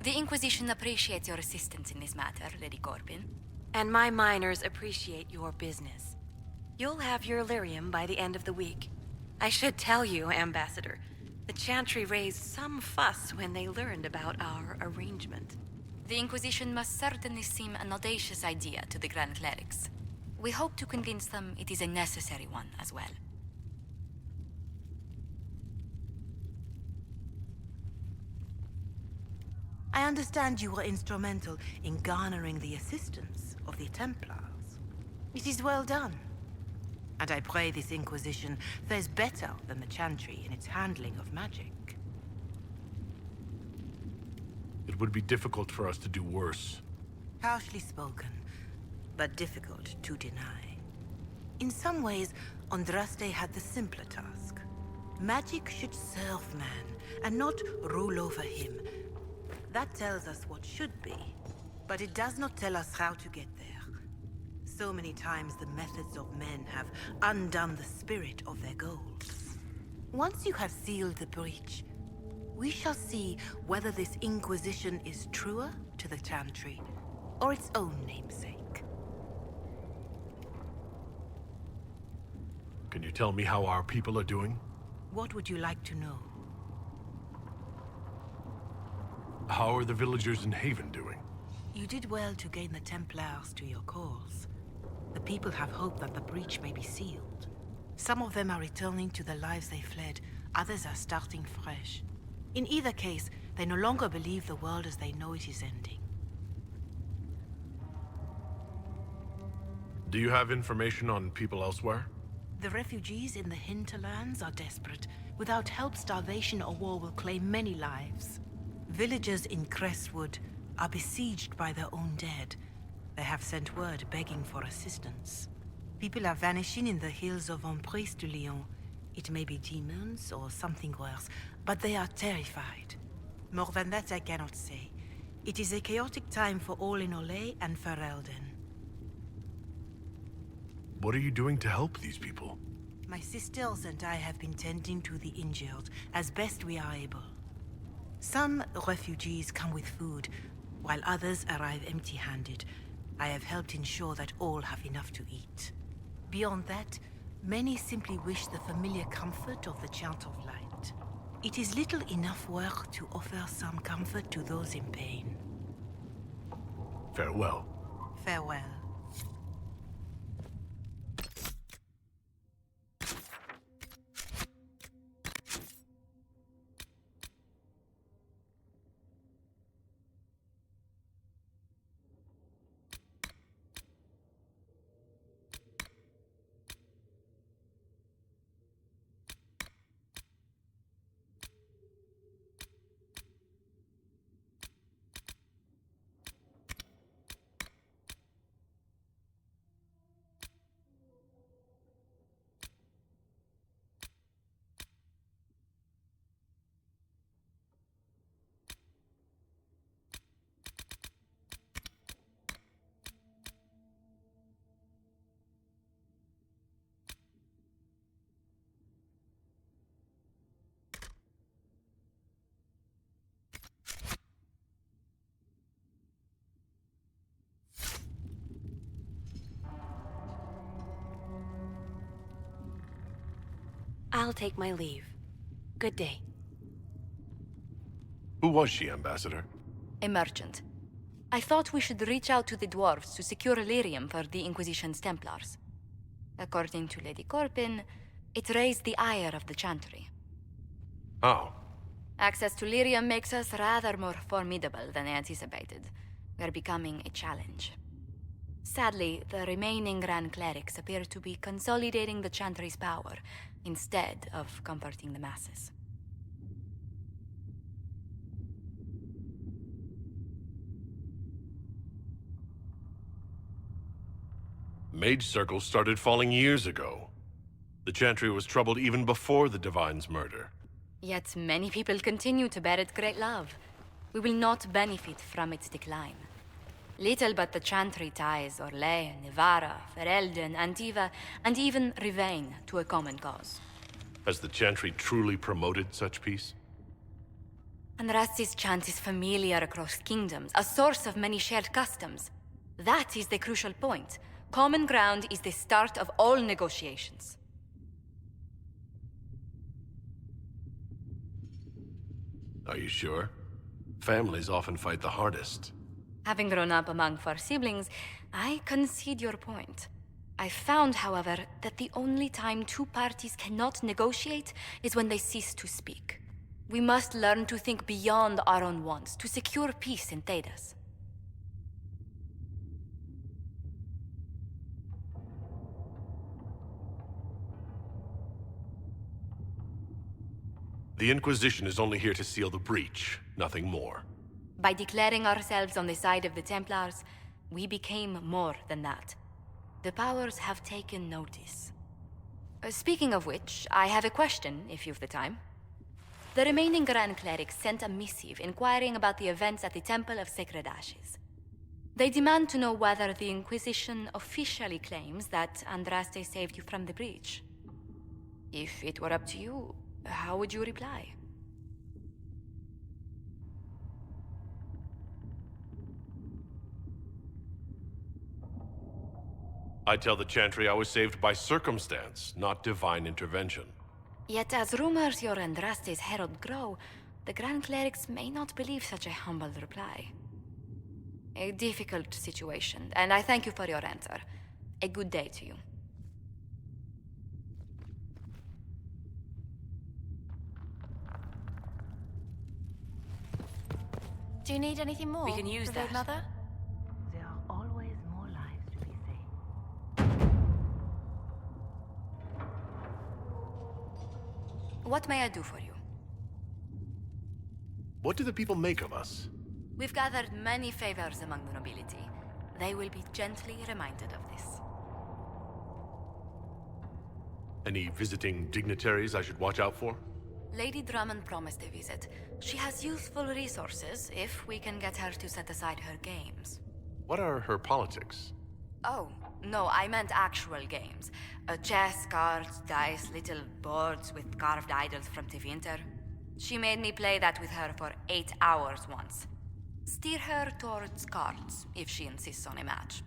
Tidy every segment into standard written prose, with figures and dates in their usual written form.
The Inquisition appreciates your assistance in this matter, Lady Corbin. And my miners appreciate your business. You'll have your lyrium by the end of the week. I should tell you, Ambassador, the Chantry raised some fuss when they learned about our arrangement. The Inquisition must certainly seem an audacious idea to the Grand Clerics. We hope to convince them it is a necessary one as well. I understand you were instrumental in garnering the assistance of the Templars. It is well done. And I pray this Inquisition fares better than the Chantry in its handling of magic. It would be difficult for us to do worse. Harshly spoken, but difficult to deny. In some ways, Andraste had the simpler task. Magic should serve man, and not rule over him. That tells us what should be, but it does not tell us how to get there. So many times the methods of men have undone the spirit of their goals. Once you have sealed the breach, we shall see whether this Inquisition is truer to the Chantry, or its own namesake. Can you tell me how our people are doing? What would you like to know? How are the villagers in Haven doing? You did well to gain the Templars to your cause. The people have hope that the breach may be sealed. Some of them are returning to the lives they fled, others are starting fresh. In either case, they no longer believe the world as they know it is ending. Do you have information on people elsewhere? The refugees in the hinterlands are desperate. Without help, starvation or war will claim many lives. Villagers in Crestwood are besieged by their own dead. They have sent word begging for assistance. People are vanishing in the hills of Emprise de Lyon. It may be demons or something worse, but they are terrified. More than that I cannot say. It is a chaotic time for all in Olay and Ferelden. What are you doing to help these people? My sisters and I have been tending to the injured as best we are able. Some refugees come with food, while others arrive empty-handed. I have helped ensure that all have enough to eat. Beyond that, many simply wish the familiar comfort of the Chant of Light. It is little enough work to offer some comfort to those in pain. Farewell. Farewell. I'll take my leave. Good day. Who was she, Ambassador? A merchant. I thought we should reach out to the dwarves to secure lyrium for the Inquisition's Templars. According to Lady Corbin, it raised the ire of the Chantry. Oh. Access to lyrium makes us rather more formidable than anticipated. We're becoming a challenge. Sadly, the remaining Grand Clerics appear to be consolidating the Chantry's power, instead of comforting the masses. Mage circles started falling years ago. The Chantry was troubled even before the Divine's murder. Yet many people continue to bear it great love. We will not benefit from its decline. Little but the Chantry ties Orlais, Nevara, Ferelden, Antiva, and even Rivain to a common cause. Has the Chantry truly promoted such peace? Andraste's chant is familiar across kingdoms, a source of many shared customs. That is the crucial point. Common ground is the start of all negotiations. Are you sure? Families often fight the hardest. Having grown up among four siblings, I concede your point. I found, however, that the only time two parties cannot negotiate is when they cease to speak. We must learn to think beyond our own wants, to secure peace in Thedas. The Inquisition is only here to seal the breach, nothing more. By declaring ourselves on the side of the Templars, we became more than that. The powers have taken notice. Speaking of which, I have a question, if you've the time. The remaining Grand Clerics sent a missive inquiring about the events at the Temple of Sacred Ashes. They demand to know whether the Inquisition officially claims that Andraste saved you from the breach. If it were up to you, how would you reply? I tell the Chantry I was saved by circumstance, not divine intervention. Yet as rumors your Andraste's herald grow, the Grand Clerics may not believe such a humble reply. A difficult situation, and I thank you for your answer. A good day to you. Do you need anything more? We can use Revered that. Mother? There are always more lives to be saved. What may I do for you? What do the people make of us? We've gathered many favors among the nobility. They will be gently reminded of this. Any visiting dignitaries I should watch out for? Lady Drummond promised a visit. She has useful resources if we can get her to set aside her games. What are her politics? Oh, no, I meant actual games. Chess, cards, dice, little boards with carved idols from Tevinter. She made me play that with her for 8 hours once. Steer her towards cards, if she insists on a match.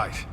right.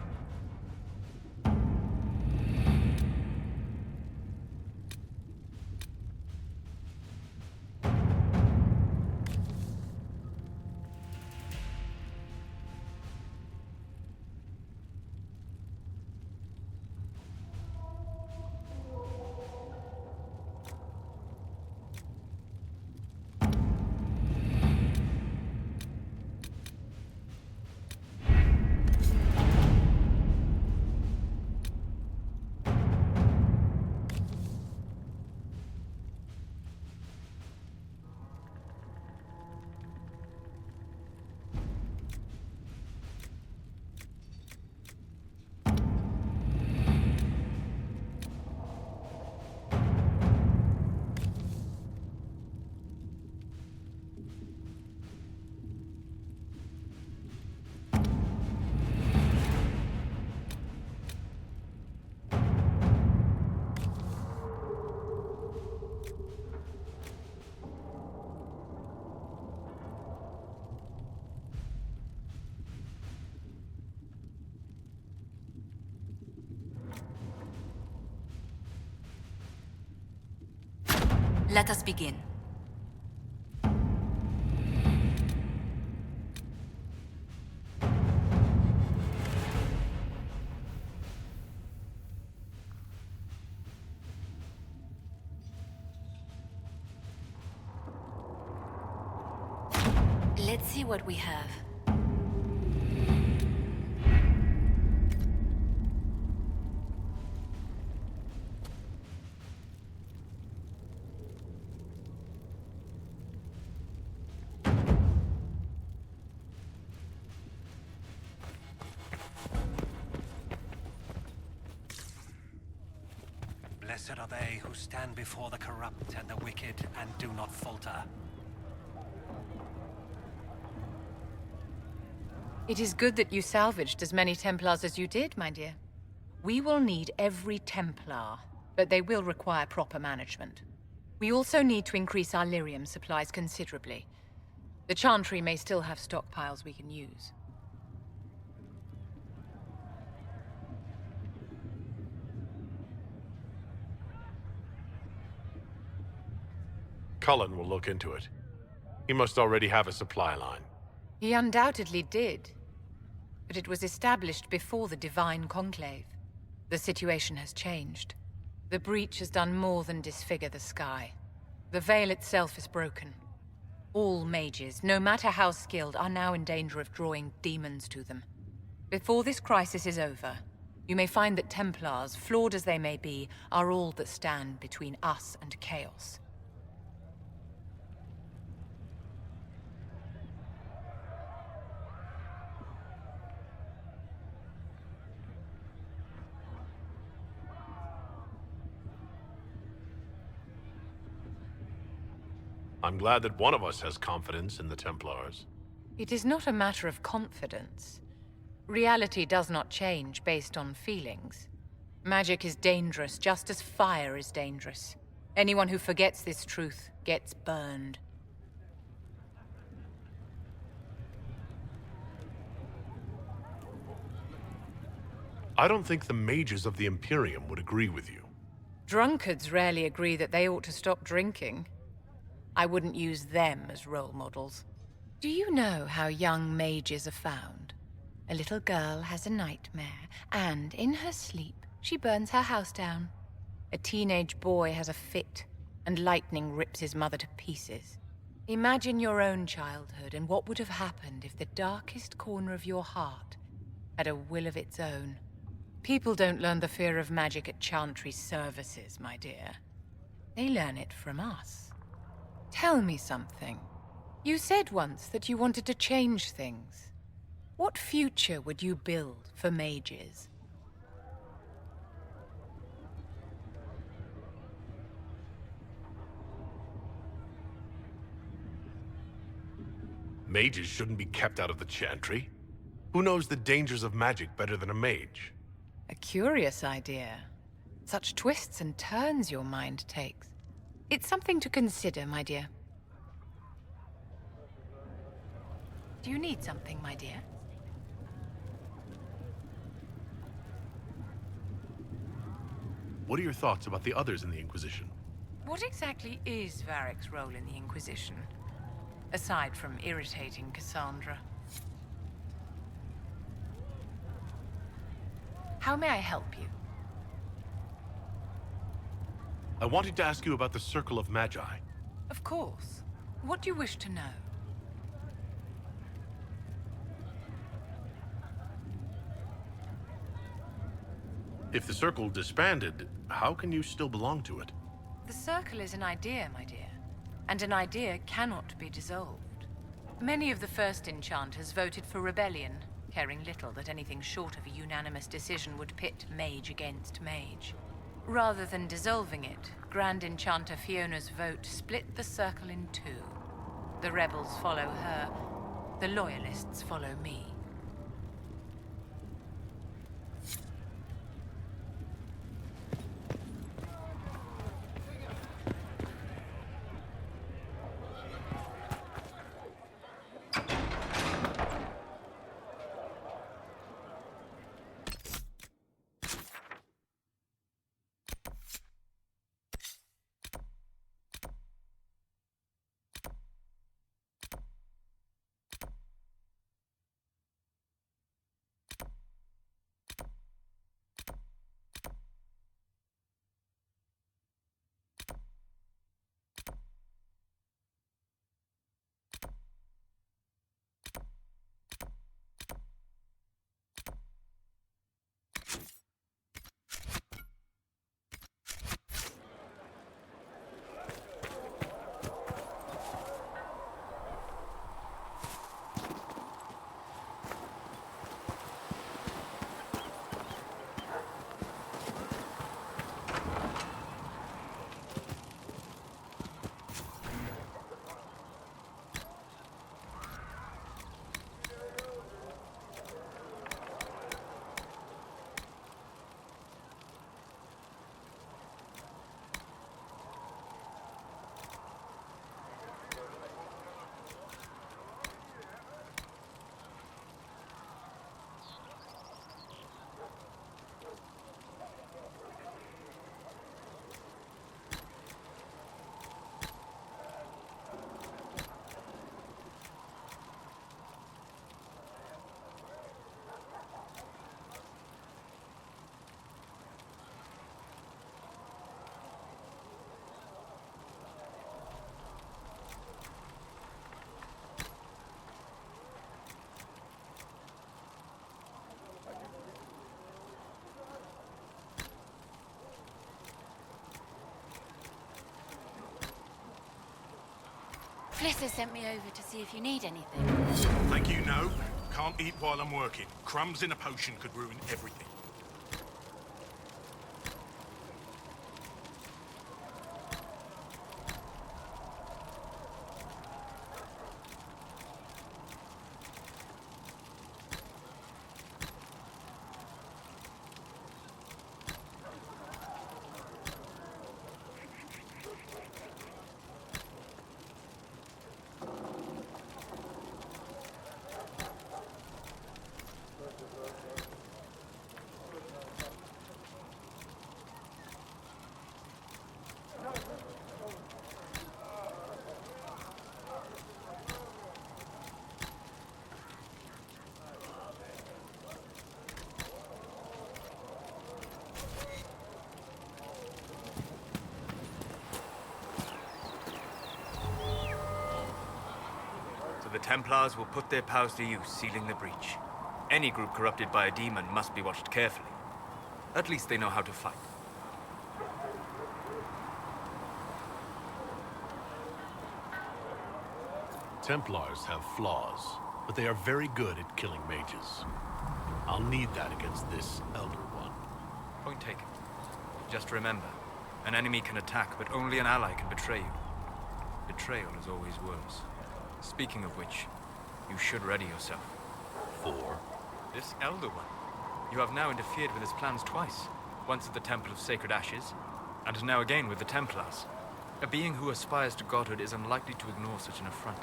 Let us begin. Let's see what we have. Blessed are they who stand before the corrupt and the wicked and do not falter. It is good that you salvaged as many Templars as you did, my dear. We will need every Templar, but they will require proper management. We also need to increase our lyrium supplies considerably. The Chantry may still have stockpiles we can use. Cullen will look into it. He must already have a supply line. He undoubtedly did. But it was established before the Divine Conclave. The situation has changed. The breach has done more than disfigure the sky. The veil itself is broken. All mages, no matter how skilled, are now in danger of drawing demons to them. Before this crisis is over, you may find that Templars, flawed as they may be, are all that stand between us and chaos. I'm glad that one of us has confidence in the Templars. It is not a matter of confidence. Reality does not change based on feelings. Magic is dangerous just as fire is dangerous. Anyone who forgets this truth gets burned. I don't think the mages of the Imperium would agree with you. Drunkards rarely agree that they ought to stop drinking. I wouldn't use them as role models. Do you know how young mages are found? A little girl has a nightmare, and in her sleep, she burns her house down. A teenage boy has a fit, and lightning rips his mother to pieces. Imagine your own childhood and what would have happened if the darkest corner of your heart had a will of its own. People don't learn the fear of magic at Chantry services, my dear. They learn it from us. Tell me something. You said once that you wanted to change things. What future would you build for mages? Mages shouldn't be kept out of the Chantry. Who knows the dangers of magic better than a mage? A curious idea. Such twists and turns your mind takes. It's something to consider, my dear. Do you need something, my dear? What are your thoughts about the others in the Inquisition? What exactly is Varric's role in the Inquisition? Aside from irritating Cassandra. How may I help you? I wanted to ask you about the Circle of Magi. Of course. What do you wish to know? If the Circle disbanded, how can you still belong to it? The Circle is an idea, my dear. And an idea cannot be dissolved. Many of the first enchanters voted for rebellion, caring little that anything short of a unanimous decision would pit mage against mage. Rather than dissolving it, Grand Enchanter Fiona's vote split the Circle in two. The rebels follow her, the loyalists follow me. Fliss has sent me over to see if you need anything. Thank you, no. Can't eat while I'm working. Crumbs in a potion could ruin everything. The Templars will put their powers to use, sealing the breach. Any group corrupted by a demon must be watched carefully. At least they know how to fight. Templars have flaws, but they are very good at killing mages. I'll need that against this Elder One. Point taken. Just remember, an enemy can attack, but only an ally can betray you. Betrayal is always worse. Speaking of which, you should ready yourself. For? This Elder One. You have now interfered with his plans twice. Once at the Temple of Sacred Ashes, and now again with the Templars. A being who aspires to godhood is unlikely to ignore such an affront.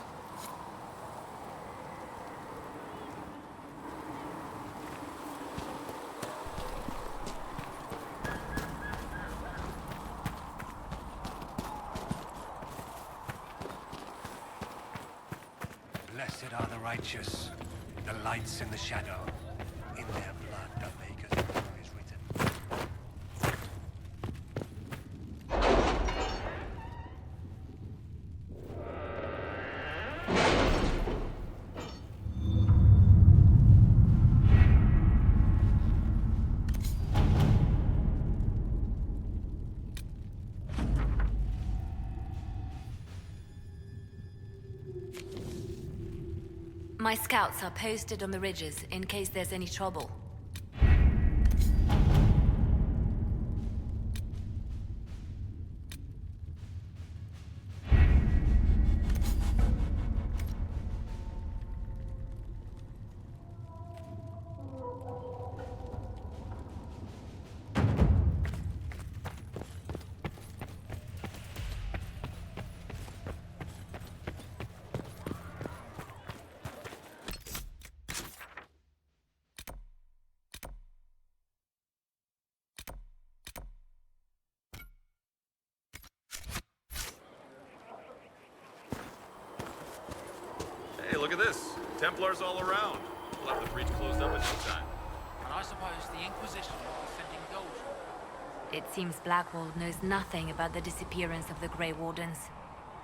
righteous, the lights in the shadow, in their blood the Maker's word is written. My scouts are posted on the ridges in case there's any trouble. Hey, look at this. Templars all around. We'll have the breach closed up in no time. And I suppose the Inquisition will be sending gold. It seems Blackwall knows nothing about the disappearance of the Grey Wardens.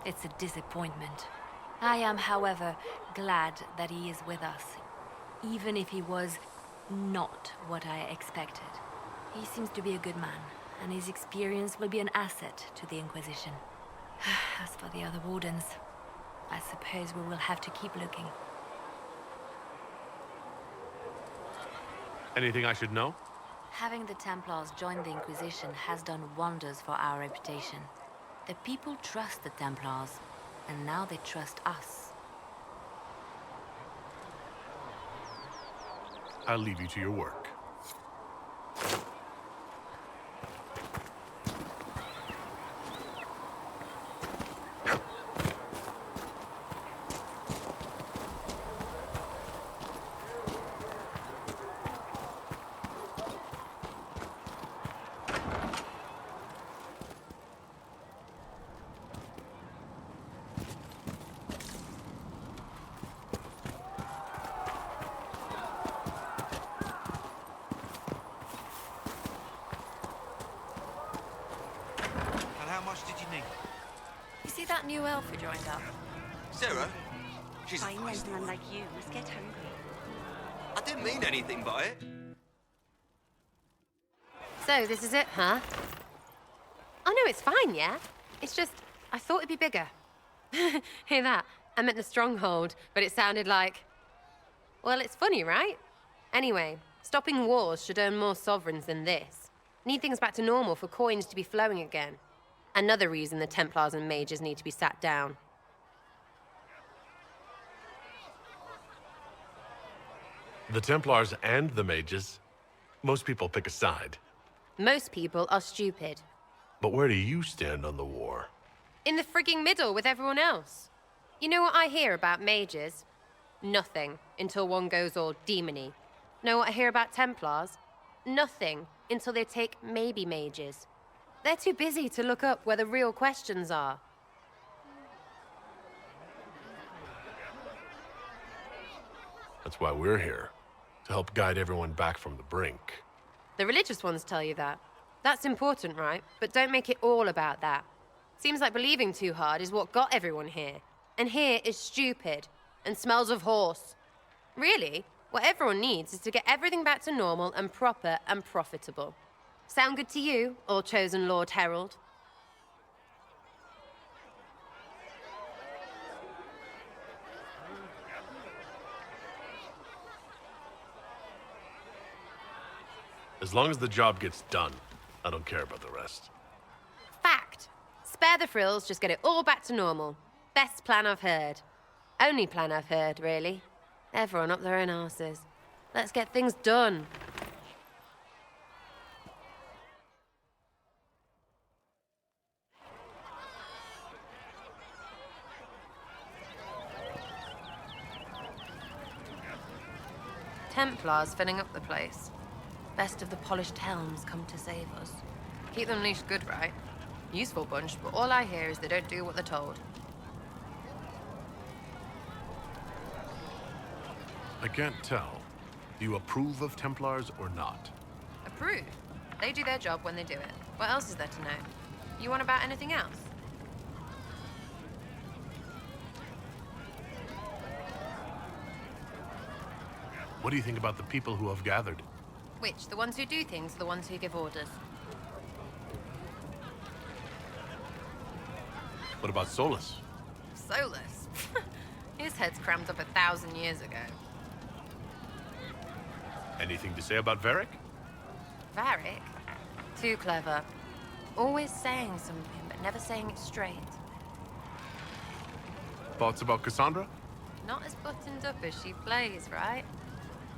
It's a disappointment. I am, however, glad that he is with us, even if he was not what I expected. He seems to be a good man, and his experience will be an asset to the Inquisition. As for the other Wardens, I suppose we will have to keep looking. Anything I should know? Having the Templars join the Inquisition has done wonders for our reputation. The people trust the Templars, and now they trust us. I'll leave you to your work. How much did you need? You see that new elf who joined up? Sarah? She's a Finding feisty a man one. like you must get hungry. I didn't mean anything by it. So, this is it, huh? Oh, no, it's fine, yeah? It's just, I thought it'd be bigger. Hear that? I meant the stronghold, but it sounded like... Well, it's funny, right? Anyway, stopping wars should earn more sovereigns than this. Need things back to normal for coins to be flowing again. Another reason the Templars and mages need to be sat down. The Templars and the mages. Most people pick a side. Most people are stupid. But where do you stand on the war? In the frigging middle with everyone else. You know what I hear about mages? Nothing, until one goes all demony. Know what I hear about Templars? Nothing, until they take maybe mages. They're too busy to look up where the real questions are. That's why we're here. To help guide everyone back from the brink. The religious ones tell you that. That's important, right? But don't make it all about that. Seems like believing too hard is what got everyone here. And here is stupid and smells of horse. Really, what everyone needs is to get everything back to normal and proper and profitable. Sound good to you, all-chosen Lord Herald? As long as the job gets done, I don't care about the rest. Fact. Spare the frills, just get it all back to normal. Best plan I've heard. Only plan I've heard, really. Everyone up their own arses. Let's get things done. Templars filling up the place. Best of the polished helms come to save us. Keep them leashed good, right? Useful bunch, but all I hear is they don't do what they're told. I can't tell. Do you approve of Templars or not? Approve. They do their job when they do it. What else is there to know? You want about anything else? What do you think about the people who have gathered? Which? The ones who do things or the ones who give orders? What about Solus? Solus? His head's crammed up 1,000 years ago. Anything to say about Vadrik? Vadrik? Too clever. Always saying something, but never saying it straight. Thoughts about Cassandra? Not as buttoned up as she plays, right?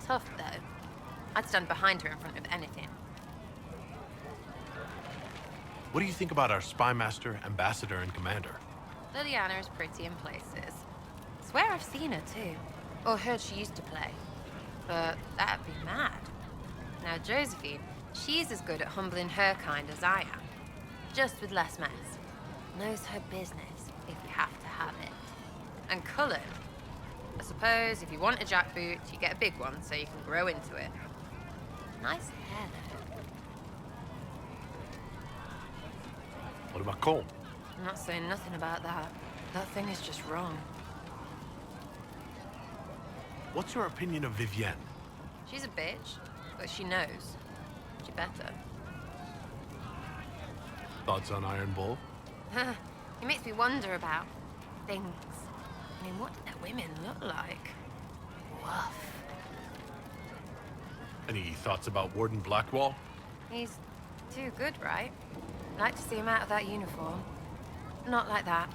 Tough, though. I'd stand behind her in front of anything. What do you think about our spy master, ambassador, and commander? Liliana is pretty in places. Swear I've seen her, too. Or heard she used to play. But that'd be mad. Now, Josephine, she's as good at humbling her kind as I am. Just with less mess. Knows her business, if you have to have it. And Cullen, I suppose if you want a jackboot, you get a big one so you can grow into it. Nice hair, though. What about Cole? I'm not saying nothing about that. That thing is just wrong. What's your opinion of Vivienne? She's a bitch, but she knows. She better. Thoughts on Iron Bull? It makes me wonder about things. I mean, what do their women look like? Woof. Any thoughts about Warden Blackwall? He's too good, right? I'd like to see him out of that uniform. Not like that.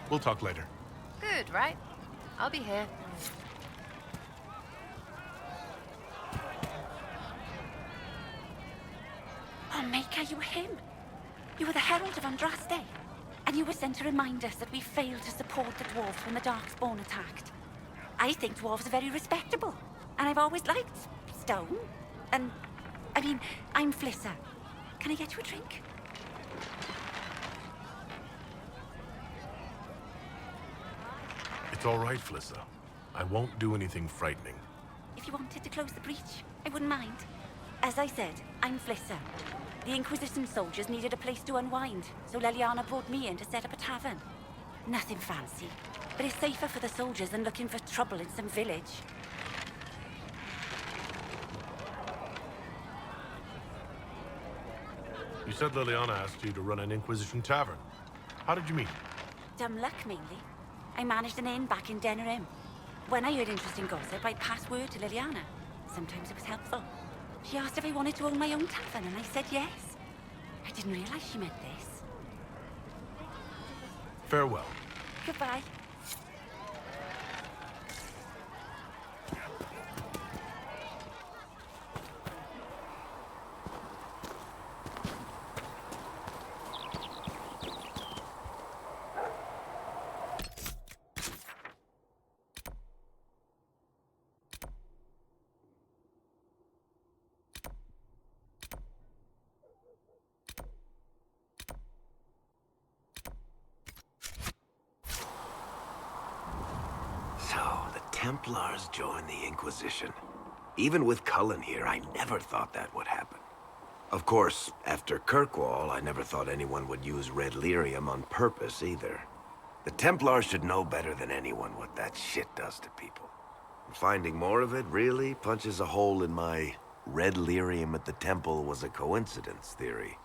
We'll talk later. Good, right? I'll be here. Oh, Maker, you were him. You were the Herald of Andraste. And you were sent to remind us that we failed to support the dwarves when the Darkspawn attacked. I think dwarves are very respectable. And I've always liked stone. And, I mean, I'm Flissa. Can I get you a drink? It's all right, Flissa. I won't do anything frightening. If you wanted to close the breach, I wouldn't mind. As I said, I'm Flissa. The Inquisition soldiers needed a place to unwind, so Liliana brought me in to set up a tavern. Nothing fancy, but it's safer for the soldiers than looking for trouble in some village. You said Liliana asked you to run an Inquisition tavern. How did you meet? Dumb luck, mainly. I managed an inn back in Denerim. When I heard interesting gossip, I'd pass word to Liliana. Sometimes it was helpful. She asked if I wanted to own my own tavern, and I said yes. I didn't realize she meant this. Farewell. Goodbye. Templars joined the Inquisition. Even with Cullen here, I never thought that would happen. Of course, after Kirkwall, I never thought anyone would use red lyrium on purpose either. The Templars should know better than anyone what that shit does to people. Finding more of it really punches a hole in my red lyrium at the temple was a coincidence theory.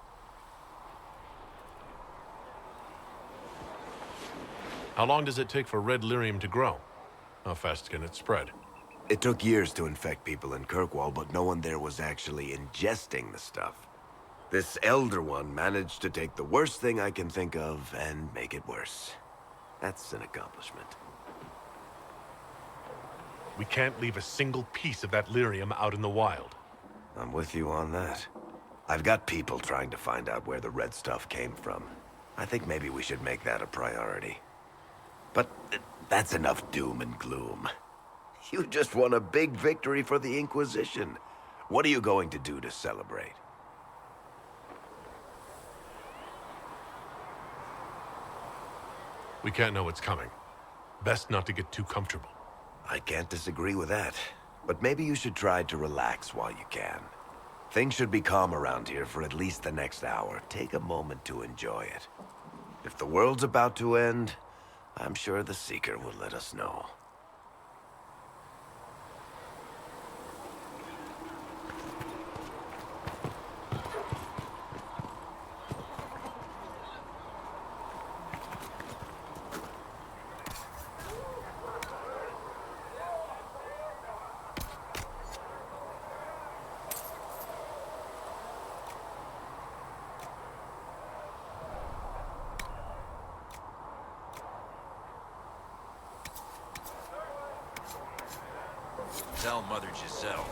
How long does it take for red lyrium to grow? How fast can it spread? It took years to infect people in Kirkwall, but no one there was actually ingesting the stuff. This Elder One managed to take the worst thing I can think of and make it worse. That's an accomplishment. We can't leave a single piece of that lyrium out in the wild. I'm with you on that. I've got people trying to find out where the red stuff came from. I think maybe we should make that a priority. But that's enough doom and gloom. You just won a big victory for the Inquisition. What are you going to do to celebrate? We can't know what's coming. Best not to get too comfortable. I can't disagree with that. But maybe you should try to relax while you can. Things should be calm around here for at least the next hour. Take a moment to enjoy it. If the world's about to end, I'm sure the Seeker will let us know. Tell Mother Giselle.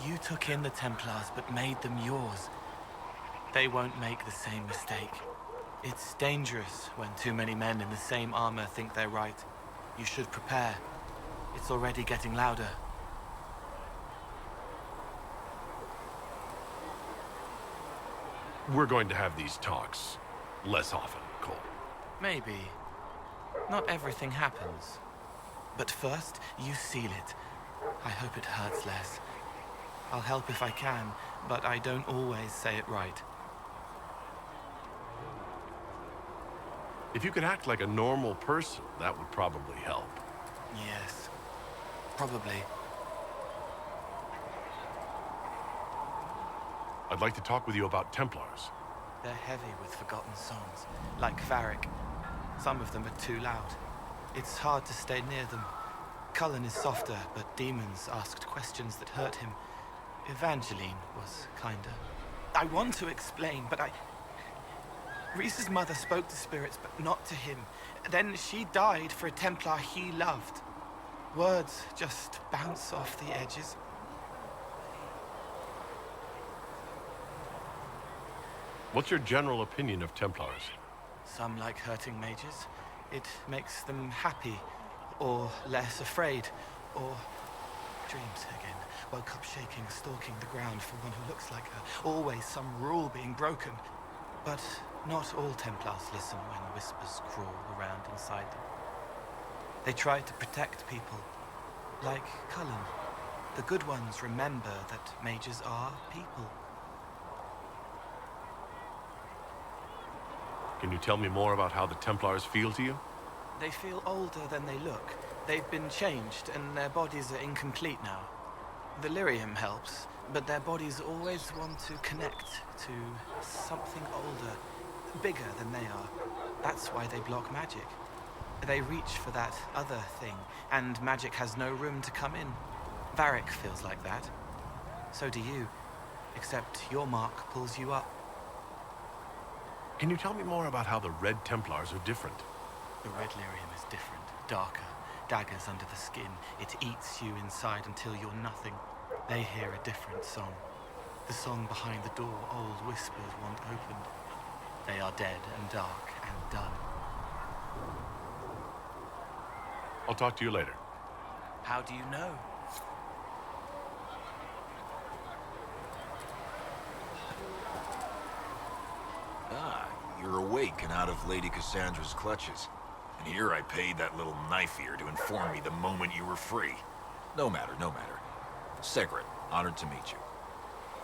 You took in the Templars, but made them yours. They won't make the same mistake. It's dangerous when too many men in the same armor think they're right. You should prepare. It's already getting louder. We're going to have these talks less often, Cole. Maybe. Not everything happens. But first, you seal it. I hope it hurts less. I'll help if I can, but I don't always say it right. If you could act like a normal person, that would probably help. Yes, probably. I'd like to talk with you about Templars. They're heavy with forgotten songs, like Vadrik. Some of them are too loud. It's hard to stay near them. Cullen is softer, but demons asked questions that hurt him. Evangeline was kinder. I want to explain, but Reese's mother spoke to spirits, but not to him. Then she died for a Templar he loved. Words just bounce off the edges. What's your general opinion of Templars? Some like hurting mages. It makes them happy, or less afraid, or dreams again. Woke up shaking, stalking the ground for one who looks like her. Always some rule being broken. But not all Templars listen when whispers crawl around inside them. They try to protect people, like Cullen. The good ones remember that mages are people. Can you tell me more about how the Templars feel to you? They feel older than they look. They've been changed, and their bodies are incomplete now. The lyrium helps, but their bodies always want to connect to something older, bigger than they are. That's why they block magic. They reach for that other thing, and magic has no room to come in. Vadrik feels like that. So do you, except your mark pulls you up. Can you tell me more about how the Red Templars are different? The red lyrium is different, darker. Daggers under the skin. It eats you inside until you're nothing. They hear a different song. The song behind the door old whispers want opened. They are dead and dark and done. I'll talk to you later. How do you know? Ah, you're awake and out of Lady Cassandra's clutches. And here I paid that little knife-ear to inform me the moment you were free. No matter, no matter. Segret, honored to meet you.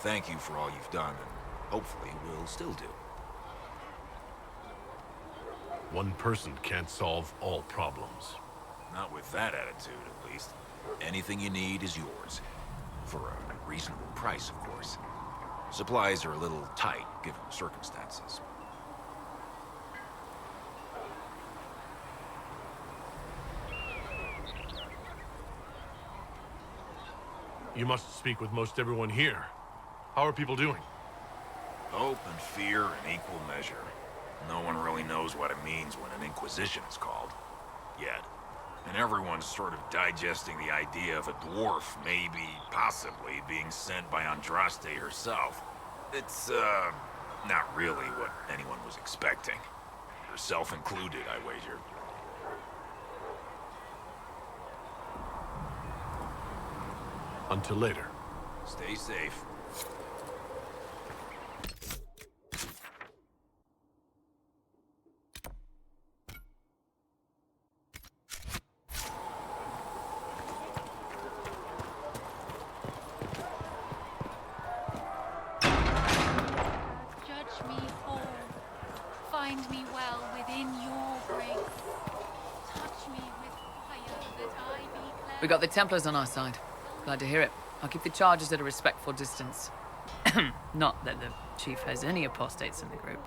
Thank you for all you've done, and hopefully will still do. One person can't solve all problems. Not with that attitude, at least. Anything you need is yours. For a reasonable price, of course. Supplies are a little tight, given the circumstances. You must speak with most everyone here. How are people doing? Hope and fear in equal measure. No one really knows what it means when an Inquisition is called. Yet. And everyone's sort of digesting the idea of a dwarf maybe, possibly, being sent by Andraste herself. It's, not really what anyone was expecting. Herself included, I wager. Until later. Stay safe. Judge me whole. Find me well within your grace. Touch me with fire that I be cleansed. We got the Templars on our side. Glad to hear it. I'll keep the charges at a respectful distance. Not that the chief has any apostates in the group.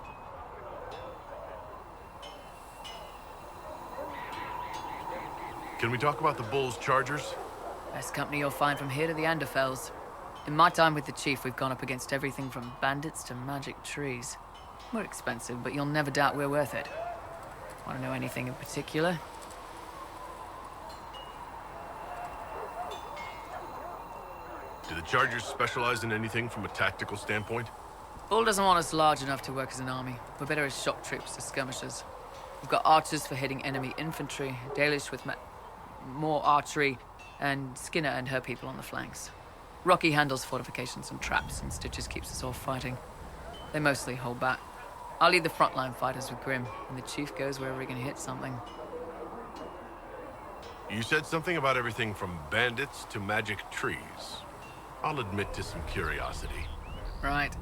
Can we talk about the Bull's chargers? Best company you'll find from here to the Anderfells. In my time with the chief, we've gone up against everything from bandits to magic trees. We're expensive, but you'll never doubt we're worth it. Want to know anything in particular? Do the Chargers specialize in anything from a tactical standpoint? Bull doesn't want us large enough to work as an army. We're better as shock troops to skirmishers. We've got archers for hitting enemy infantry, Dalish with more archery, and Skinner and her people on the flanks. Rocky handles fortifications and traps, and Stitches keeps us all fighting. They mostly hold back. I'll lead the frontline fighters with Grim, and the chief goes wherever he can hit something. You said something about everything from bandits to magic trees. I'll admit to some curiosity. Right.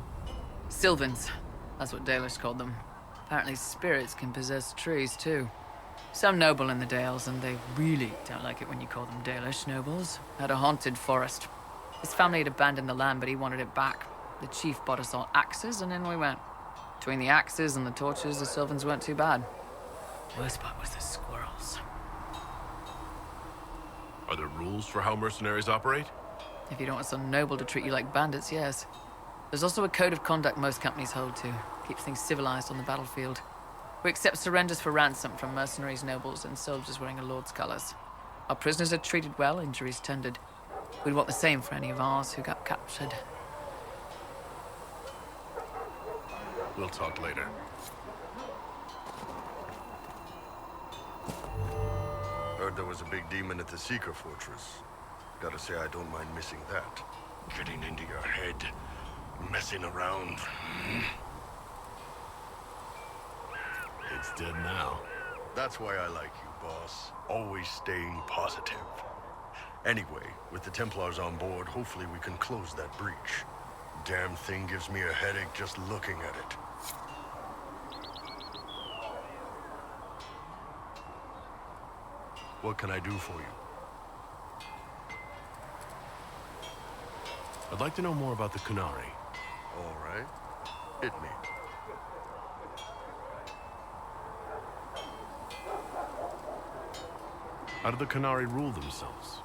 Sylvans. That's what Dalish called them. Apparently spirits can possess trees, too. Some noble in the Dales, and they really don't like it when you call them Dalish nobles, had a haunted forest. His family had abandoned the land, but he wanted it back. The chief bought us all axes, and in we went. Between the axes and the torches, the Sylvans weren't too bad. Worst part was the squirrels. Are there rules for how mercenaries operate? If you don't want some noble to treat you like bandits, yes. There's also a code of conduct most companies hold to. Keeps things civilized on the battlefield. We accept surrenders for ransom from mercenaries, nobles, and soldiers wearing a lord's colors. Our prisoners are treated well, injuries tended. We'd want the same for any of ours who got captured. We'll talk later. Heard there was a big demon at the Seeker Fortress. Gotta say, I don't mind missing that. Getting into your head, messing around. It's dead now. That's why I like you, boss. Always staying positive. Anyway, with the Templars on board, hopefully we can close that breach. Damn thing gives me a headache just looking at it. What can I do for you? I'd like to know more about the Qunari. All right. Hit me. How do the Qunari rule themselves?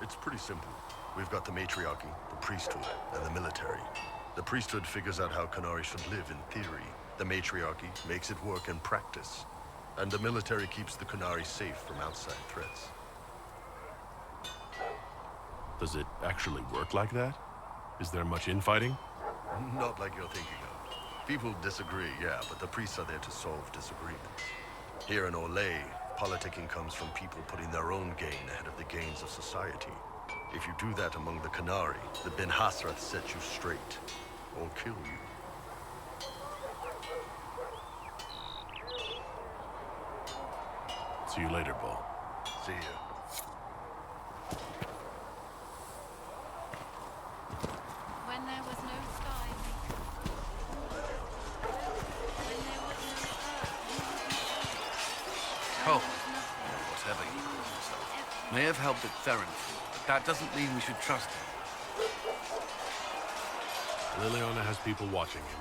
It's pretty simple. We've got the matriarchy, the priesthood, and the military. The priesthood figures out how Qunari should live in theory. The matriarchy makes it work in practice. And the military keeps the Qunari safe from outside threats. Does it actually work like that? Is there much infighting? Not like you're thinking of. People disagree, yeah, but the priests are there to solve disagreements. Here in Olay, politicking comes from people putting their own gain ahead of the gains of society. If you do that among the Qunari, the Ben Hasrath set you straight, or kill you. See you later, Bo. See ya. When there was no sky, when there was no earth, Cole, whatever he calls himself, may have helped at Theronford, but that doesn't mean we should trust him. Liliana has people watching him.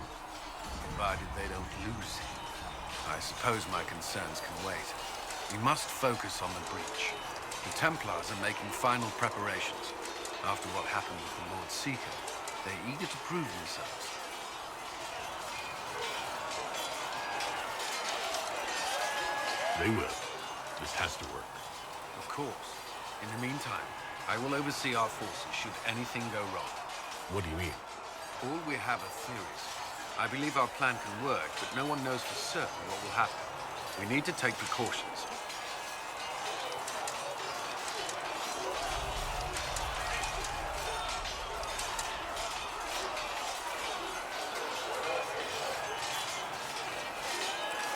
Provided they don't lose him. I suppose my concerns can wait. We must focus on the breach. The Templars are making final preparations. After what happened with the Lord Seeker, they're eager to prove themselves. They will. This has to work. Of course. In the meantime, I will oversee our forces should anything go wrong. What do you mean? All we have are theories. I believe our plan can work, but no one knows for certain what will happen. We need to take precautions.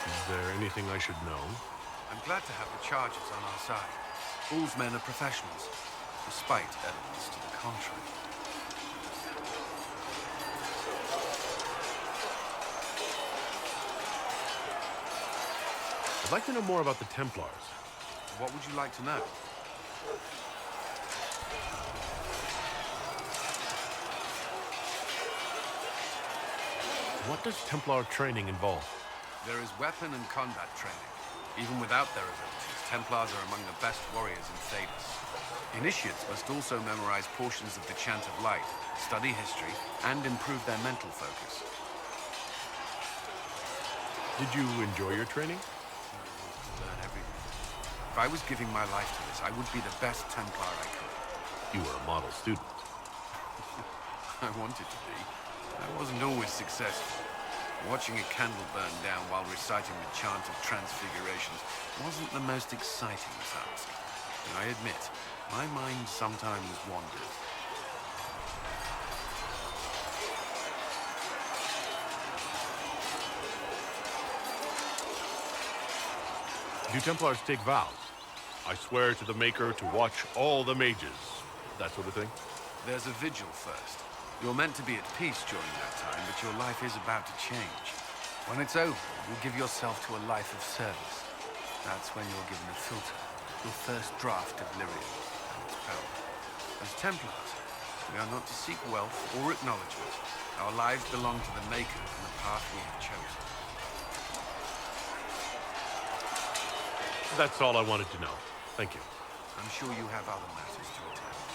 Is there anything I should know? I'm glad to have the charges on our side. All's men are professionals, despite evidence to the contrary. I'd like to know more about the Templars. What would you like to know? What does Templar training involve? There is weapon and combat training. Even without their abilities, Templars are among the best warriors in Thedas. Initiates must also memorize portions of the Chant of Light, study history, and improve their mental focus. Did you enjoy your training? Learn everything. If I was giving my life to this, I would be the best Templar I could. You were a model student. I wanted to be. I wasn't always successful. Watching a candle burn down while reciting the Chant of Transfigurations wasn't the most exciting task. And I admit, my mind sometimes wandered. Do Templars take vows? I swear to the Maker to watch all the mages. That sort of thing? There's a vigil first. You're meant to be at peace during that time, but your life is about to change. When it's over, you'll give yourself to a life of service. That's when you're given a filter, your first draft of lyrium and its power. As Templars, we are not to seek wealth or acknowledgement. Our lives belong to the Maker and the path we have chosen. That's all I wanted to know. Thank you. I'm sure you have other matters to attend.